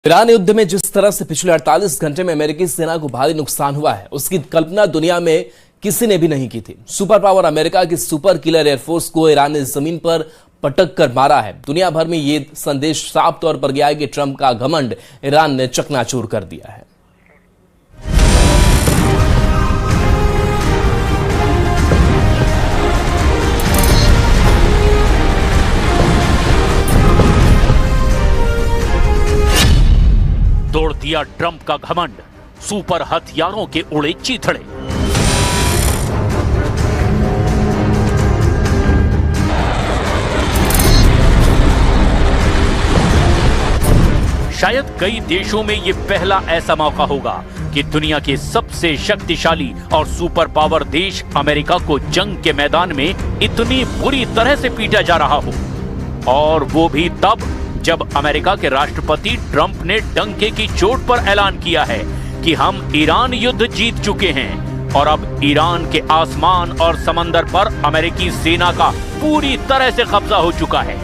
Iran युद्ध में जिस तरह से पिछले 48 घंटे में अमेरिकी सेना को भारी नुकसान हुआ है, उसकी कल्पना दुनिया में किसी ने भी नहीं की थी। सुपर पावर अमेरिका की सुपर किलर एयरफोर्स को ईरान ने जमीन पर पटक कर मारा है। दुनिया भर में ये संदेश साफ तौर पर गया है कि ट्रंप का घमंड ईरान ने चकनाचूर कर दिया है। तोड़ दिया ट्रंप का घमंड, सुपर हथियारों के उड़े चीथड़े। शायद कई देशों में यह पहला ऐसा मौका होगा कि दुनिया के सबसे शक्तिशाली और सुपर पावर देश अमेरिका को जंग के मैदान में इतनी बुरी तरह से पीटा जा रहा हो, और वो भी तब जब अमेरिका के राष्ट्रपति ट्रंप ने डंके की चोट पर ऐलान किया है कि हम ईरान युद्ध जीत चुके हैं और अब ईरान के आसमान और समंदर पर अमेरिकी सेना का पूरी तरह से कब्जा हो चुका है।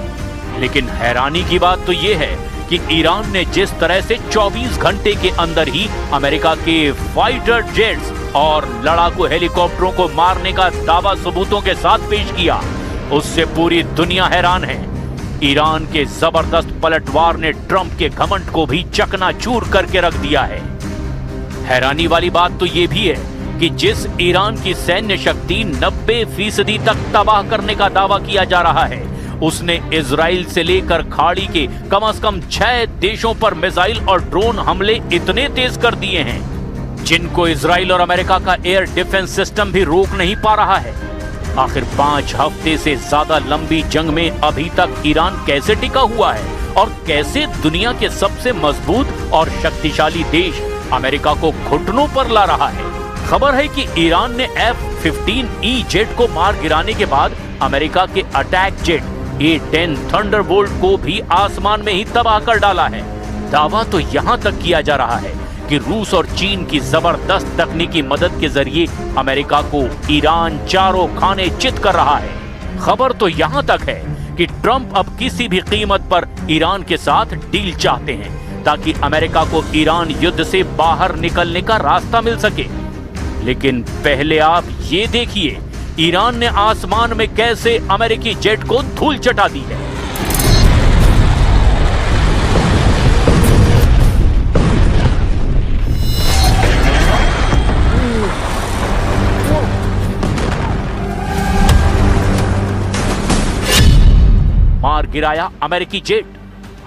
लेकिन हैरानी की बात तो यह है कि ईरान ने जिस तरह से 24 घंटे के अंदर ही अमेरिका के फाइटर जेट्स और लड़ाकू हेलीकॉप्टरों को मारने का दावा सबूतों के साथ पेश किया, उससे पूरी दुनिया हैरान है। ईरान के जबरदस्त पलटवार ने ट्रंप के घमंड को भी चकनाचूर करके रख दिया है। हैरानी वाली बात तो यह भी है कि जिस ईरान की सैन्य शक्ति 90% तक तबाह करने का दावा किया जा रहा है, उसने इजराइल से लेकर खाड़ी के कम से कम 6 देशों पर मिसाइल और ड्रोन हमले इतने तेज कर दिए हैं जिनको इजराइल और अमेरिका का एयर डिफेंस सिस्टम भी रोक नहीं पा रहा है। आखिर 5 हफ्ते से ज्यादा लंबी जंग में अभी तक ईरान कैसे टिका हुआ है और कैसे दुनिया के सबसे मजबूत और शक्तिशाली देश अमेरिका को घुटनों पर ला रहा है। खबर है कि ईरान ने F-15E जेट को मार गिराने के बाद अमेरिका के अटैक जेट A-10 थंडरबोल्ट को भी आसमान में ही तबाह कर डाला है। दावा तो यहां तक किया जा रहा है कि रूस और चीन की जबरदस्त तकनीकी मदद के जरिए अमेरिका को ईरान चारों खाने चित कर रहा है। खबर तो यहां तक है कि ट्रंप अब किसी भी कीमत पर ईरान के साथ डील चाहते हैं ताकि अमेरिका को ईरान युद्ध से बाहर निकलने का रास्ता मिल सके। लेकिन पहले आप ये देखिए, ईरान ने आसमान में कैसे अमेरिकी जेट को धूल चटा दी है। मार गिराया अमेरिकी जेट,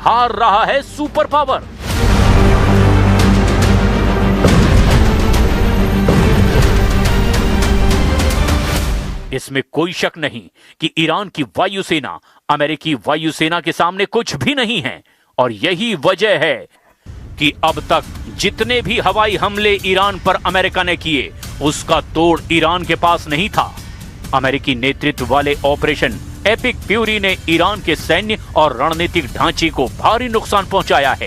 हार रहा है सुपर पावर। इसमें कोई शक नहीं कि ईरान की वायुसेना अमेरिकी वायुसेना के सामने कुछ भी नहीं है, और यही वजह है कि अब तक जितने भी हवाई हमले ईरान पर अमेरिका ने किए, उसका तोड़ ईरान के पास नहीं था। अमेरिकी नेतृत्व वाले ऑपरेशन एपिक फ्यूरी ने ईरान के सैन्य और रणनीतिक ढांचे को भारी नुकसान पहुंचाया है।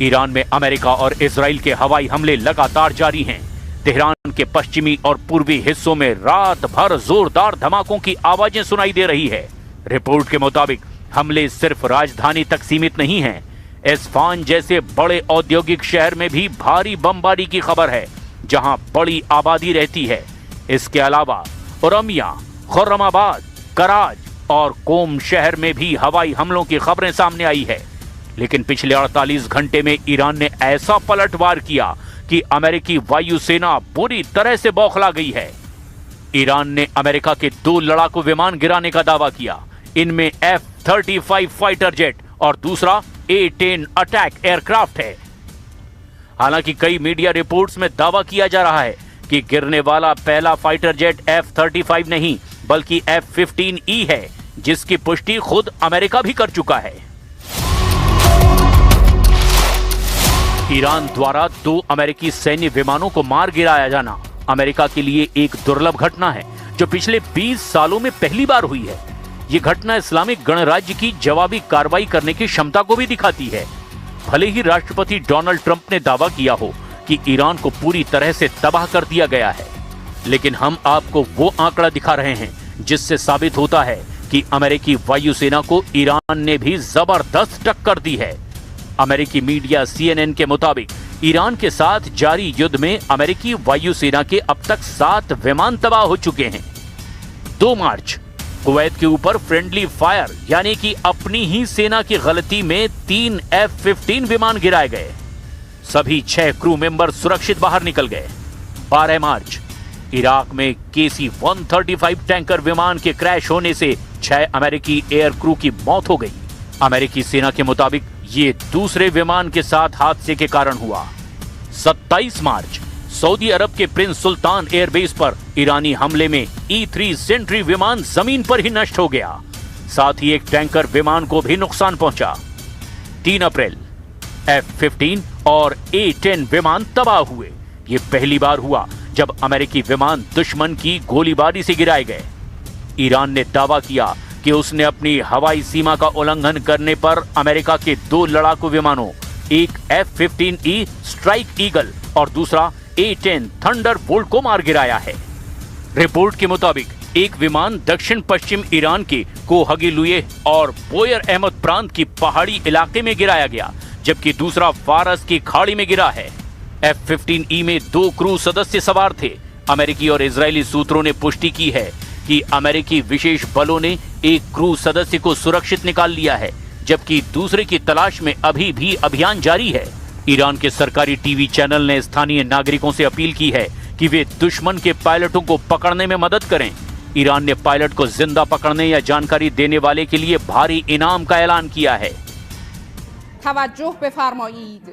ईरान में अमेरिका और इजराइल के हवाई हमले लगातार जारी हैं। तेहरान के पश्चिमी और पूर्वी हिस्सों में रात भर जोरदार धमाकों की आवाजें सुनाई दे रही है। रिपोर्ट के मुताबिक हमले सिर्फ राजधानी तक सीमित नहीं हैं। एस्फान जैसे बड़े औद्योगिक शहर में भी भारी बमबारी की खबर है, जहां बड़ी आबादी रहती है। इसके अलावा उरमिया, खुर्रमाबाद, कराज और कोम शहर में भी हवाई हमलों की खबरें सामने आई है। लेकिन पिछले 48 घंटे में ईरान ने ऐसा पलटवार किया कि अमेरिकी वायुसेना बुरी तरह से बौखला गई है। ईरान ने अमेरिका के 2 लड़ाकू विमान गिराने का दावा किया। इनमें F-35 फाइटर जेट और दूसरा A-10 अटैक एयरक्राफ्ट है। हालांकि कई मीडिया रिपोर्ट्स में दावा किया जा रहा है कि गिरने वाला पहला फाइटर जेट F-35 नहीं बल्कि F-15E है, जिसकी पुष्टि खुद अमेरिका भी कर चुका है। ईरान द्वारा 2 अमेरिकी सैन्य विमानों को मार गिराया जाना अमेरिका के लिए एक दुर्लभ घटना है, जो पिछले 20 सालों में पहली बार हुई है। ये घटना इस्लामिक गणराज्य की जवाबी कार्रवाई करने की क्षमता को भी दिखाती है। भले ही राष्ट्रपति डोनाल्ड ट्रंप ने दावा किया हो कि ईरान को पूरी तरह से तबाह कर दिया गया है, लेकिन हम आपको वो आंकड़ा दिखा रहे हैं जिससे साबित होता है कि अमेरिकी वायुसेना को ईरान ने भी जबरदस्त टक्कर दी है। अमेरिकी मीडिया CNN के मुताबिक ईरान के साथ जारी युद्ध में अमेरिकी वायुसेना के अब तक 7 विमान तबाह हो चुके हैं। 2 मार्च कुवैत के ऊपर फ्रेंडली फायर यानी कि अपनी ही सेना की गलती में 3 F-15 विमान गिराए गए। सभी 6 क्रू मेंबर सुरक्षित बाहर निकल गए। 12 मार्च इराक में KC-135 टैंकर विमान के क्रैश होने से 6 अमेरिकी एयर क्रू की मौत हो गई। अमेरिकी सेना के मुताबिक ये दूसरे विमान के साथ हादसे के कारण हुआ। 27 मार्च सऊदी अरब के प्रिंस सुल्तान एयरबेस पर ईरानी हमले में E-3 सेंट्री विमान जमीन पर ही नष्ट हो गया। साथ ही एक टैंकर विमान को भी नुकसान पहुंचा। 3 अप्रैल F-15 और A-10 विमान तबाह हुए। ये पहली बार हुआ जब अमेरिकी विमान दुश्मन की गोलीबारी से गिराए गए। ईरान ने दावा किया कि उसने अपनी हवाई सीमा का उल्लंघन करने पर अमेरिका के 2 लड़ाकू विमानों, एक F-15E स्ट्राइक ईगल और दूसरा A-10 थंडरबोल्ट को मार गिराया है। रिपोर्ट के मुताबिक एक विमान दक्षिण पश्चिम ईरान के कोहगीलुए और बोयर अहमद प्रांत की पहाड़ी इलाके में गिराया गया, जबकि दूसरा फारस की खाड़ी में गिरा है। F-15E में 2 क्रू सदस्य सवार थे। अमेरिकी और इजरायली सूत्रों ने पुष्टि की है कि अमेरिकी विशेष बलों ने एक क्रू सदस्य को सुरक्षित निकाल लिया है, जबकि दूसरे की तलाश में अभी भी अभियान जारी है। ईरान के सरकारी टीवी चैनल ने स्थानीय नागरिकों से अपील की है कि वे दुश्मन के पायलटों को पकड़ने में मदद करें। ईरान ने पायलट को जिंदा पकड़ने या जानकारी देने वाले के लिए भारी इनाम का ऐलान किया है। तवज्जुह बफरमाईद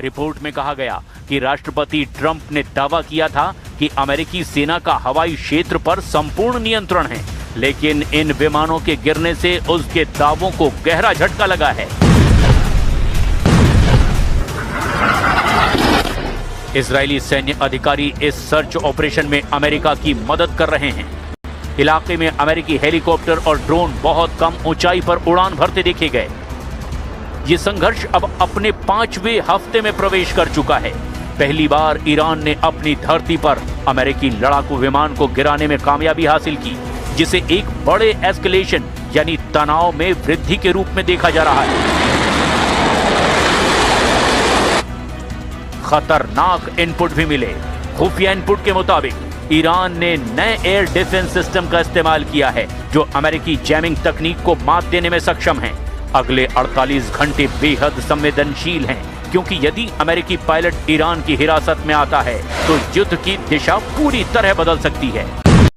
रिपोर्ट में कहा गया कि राष्ट्रपति ट्रंप ने दावा किया था कि अमेरिकी सेना का हवाई क्षेत्र पर संपूर्ण नियंत्रण है, लेकिन इन विमानों के गिरने से उसके दावों को गहरा झटका लगा है। इजरायली सैन्य अधिकारी इस सर्च ऑपरेशन में अमेरिका की मदद कर रहे हैं। इलाके में अमेरिकी हेलीकॉप्टर और ड्रोन बहुत कम ऊंचाई पर उड़ान भरते देखे गए। ये संघर्ष अब अपने 5वें हफ्ते में प्रवेश कर चुका है। पहली बार ईरान ने अपनी धरती पर अमेरिकी लड़ाकू विमान को गिराने में कामयाबी हासिल की, जिसे एक बड़े एस्केलेशन यानी तनाव में वृद्धि के रूप में देखा जा रहा है। खतरनाक इनपुट भी मिले। खुफिया इनपुट के मुताबिक ईरान ने नए एयर डिफेंस सिस्टम का इस्तेमाल किया है, जो अमेरिकी जैमिंग तकनीक को मात देने में सक्षम है। अगले 48 घंटे बेहद संवेदनशील हैं, क्योंकि यदि अमेरिकी पायलट ईरान की हिरासत में आता है तो युद्ध की दिशा पूरी तरह बदल सकती है।